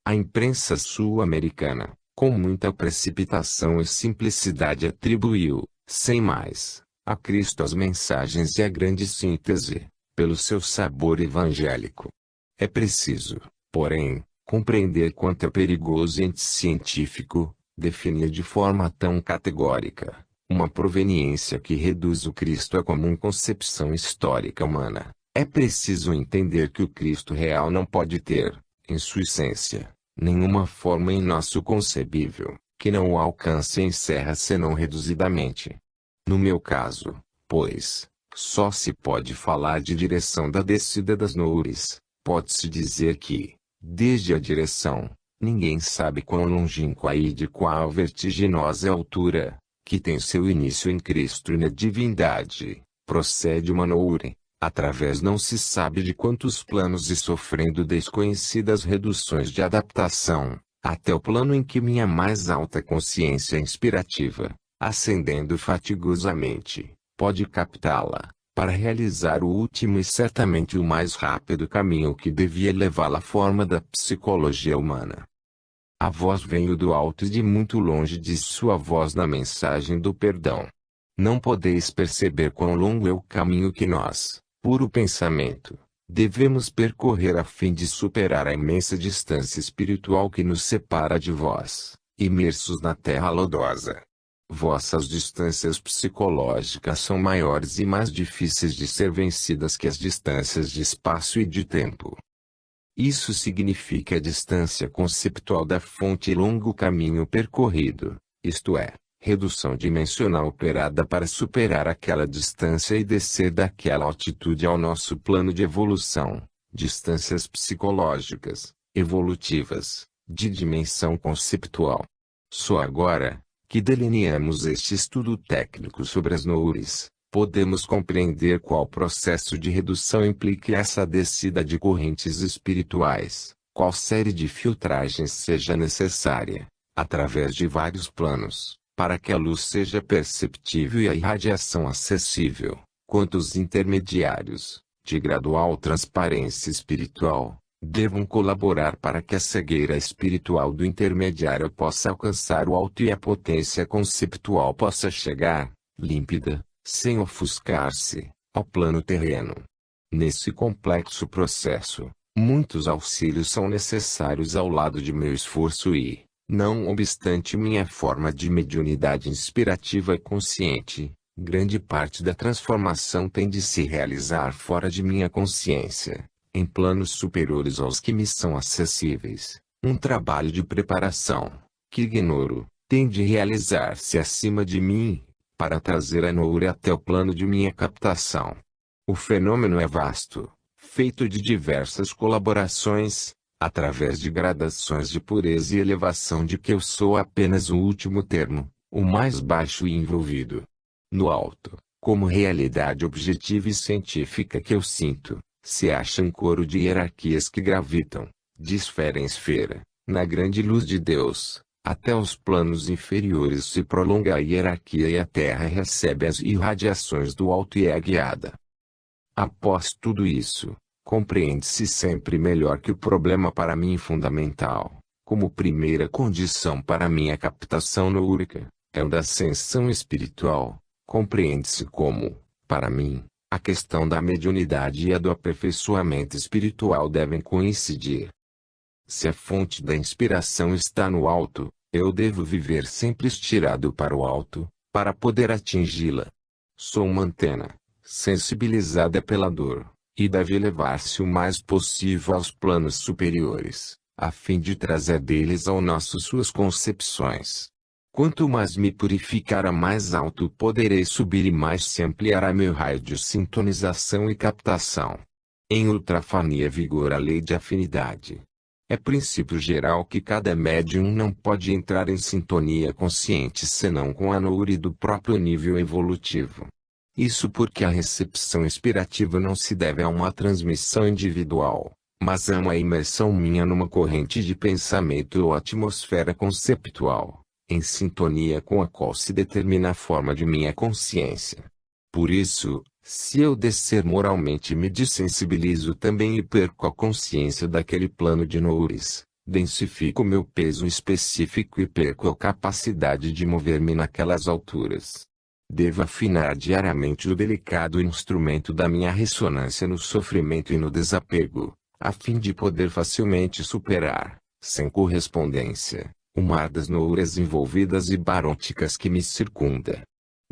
A imprensa sul-americana, com muita precipitação e simplicidade atribuiu, sem mais, a Cristo as mensagens e a grande síntese, pelo seu sabor evangélico. É preciso, porém, compreender quanto é perigoso e anticientífico definir de forma tão categórica uma proveniência que reduz o Cristo à comum concepção histórica humana. É preciso entender que o Cristo real não pode ter, em sua essência, nenhuma forma em nosso concebível, que não o alcance e encerra senão reduzidamente. No meu caso, pois, só se pode falar de direção da descida das nuvens. Pode-se dizer que, desde a direção, ninguém sabe quão longínqua e de qual vertiginosa altura, que tem seu início em Cristo e na divindade, procede uma noure, através não se sabe de quantos planos e sofrendo desconhecidas reduções de adaptação, até o plano em que minha mais alta consciência inspirativa, ascendendo fatigosamente, pode captá-la, para realizar o último e certamente o mais rápido caminho que devia levá-la à forma da psicologia humana. A voz veio do alto e de muito longe, diz sua voz na mensagem do perdão. Não podeis perceber quão longo é o caminho que nós, puro pensamento, devemos percorrer a fim de superar a imensa distância espiritual que nos separa de vós, imersos na terra lodosa. Vossas distâncias psicológicas são maiores e mais difíceis de ser vencidas que as distâncias de espaço e de tempo. Isso significa a distância conceptual da fonte e longo caminho percorrido, isto é, redução dimensional operada para superar aquela distância e descer daquela altitude ao nosso plano de evolução, distâncias psicológicas, evolutivas, de dimensão conceptual. Só agora, que delineamos este estudo técnico sobre as noures, podemos compreender qual processo de redução implica essa descida de correntes espirituais, qual série de filtragens seja necessária, através de vários planos, para que a luz seja perceptível e a irradiação acessível, quantos intermediários, de gradual transparência espiritual, devam colaborar para que a cegueira espiritual do intermediário possa alcançar o alto e a potência conceptual possa chegar, límpida, sem ofuscar-se, ao plano terreno. Nesse complexo processo, muitos auxílios são necessários ao lado de meu esforço e, não obstante minha forma de mediunidade inspirativa e consciente, grande parte da transformação tem de se realizar fora de minha consciência, em planos superiores aos que me são acessíveis. Um trabalho de preparação, que ignoro, tem de realizar-se acima de mim, para trazer a noure até o plano de minha captação. O fenômeno é vasto, feito de diversas colaborações, através de gradações de pureza e elevação de que eu sou apenas o último termo, o mais baixo e envolvido. No alto, como realidade objetiva e científica que eu sinto, se acha um coro de hierarquias que gravitam, de esfera em esfera, na grande luz de Deus. Até os planos inferiores se prolonga a hierarquia e a Terra recebe as irradiações do alto e é guiada. Após tudo isso, compreende-se sempre melhor que o problema para mim fundamental, como primeira condição para minha captação noúrica, é o da ascensão espiritual. Compreende-se como, para mim, a questão da mediunidade e a do aperfeiçoamento espiritual devem coincidir. Se a fonte da inspiração está no alto, eu devo viver sempre estirado para o alto, para poder atingi-la. Sou uma antena, sensibilizada pela dor, e deve elevar-se o mais possível aos planos superiores, a fim de trazer deles ao nosso suas concepções. Quanto mais me purificar a mais alto poderei subir e mais se ampliará meu raio de sintonização e captação. Em ultrafania vigora a lei de afinidade. É princípio geral que cada médium não pode entrar em sintonia consciente senão com a noure do próprio nível evolutivo. Isso porque a recepção inspirativa não se deve a uma transmissão individual, mas a uma imersão minha numa corrente de pensamento ou atmosfera conceptual, em sintonia com a qual se determina a forma de minha consciência. Por isso, se eu descer moralmente me dessensibilizo também e perco a consciência daquele plano de noures, densifico meu peso específico e perco a capacidade de mover-me naquelas alturas. Devo afinar diariamente o delicado instrumento da minha ressonância no sofrimento e no desapego, a fim de poder facilmente superar, sem correspondência, o mar das nouras envolvidas e barôticas que me circunda.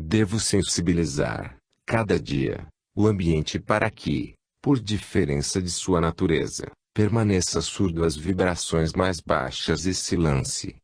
Devo sensibilizar, cada dia, o ambiente para que, por diferença de sua natureza, permaneça surdo às vibrações mais baixas e se lance,